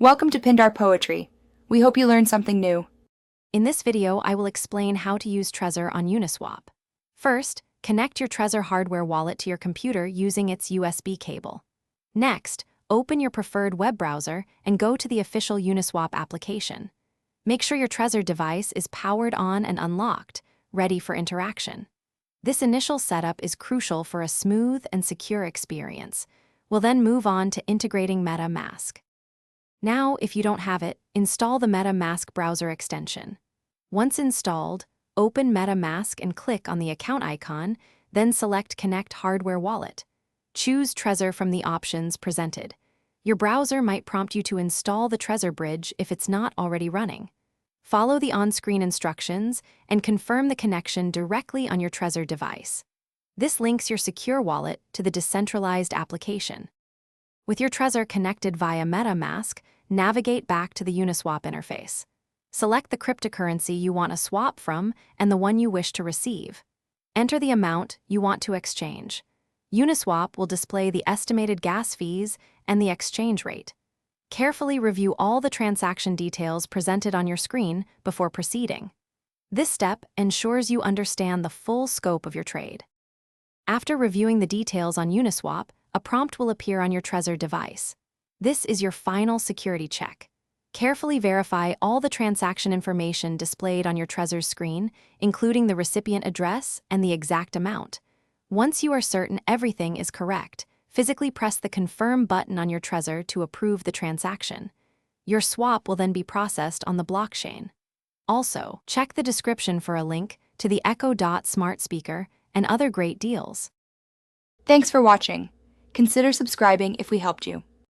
Welcome to Pindar Poetry. We hope you learned something new. In this video, I will explain how to use Trezor on Uniswap. First, connect your Trezor hardware wallet to your computer using its USB cable. Next, open your preferred web browser and go to the official Uniswap application. Make sure your Trezor device is powered on and unlocked, ready for interaction. This initial setup is crucial for a smooth and secure experience. We'll then move on to integrating MetaMask. Now, if you don't have it, install the MetaMask browser extension. Once installed, open MetaMask and click on the account icon, then select Connect Hardware Wallet. Choose Trezor from the options presented. Your browser might prompt you to install the Trezor bridge if it's not already running. Follow the on-screen instructions and confirm the connection directly on your Trezor device. This links your secure wallet to the decentralized application. With your Trezor connected via MetaMask, navigate back to the Uniswap interface. Select the cryptocurrency you want to swap from and the one you wish to receive. Enter the amount you want to exchange. Uniswap will display the estimated gas fees and the exchange rate. Carefully review all the transaction details presented on your screen before proceeding. This step ensures you understand the full scope of your trade. After reviewing the details on Uniswap, a prompt will appear on your Trezor device. This is your final security check. Carefully verify all the transaction information displayed on your Trezor screen, including the recipient address and the exact amount. Once you are certain everything is correct, physically press the Confirm button on your Trezor to approve the transaction. Your swap will then be processed on the blockchain. Also, check the description for a link to the Echo Dot smart speaker and other great deals. Thanks for watching. Consider subscribing if we helped you.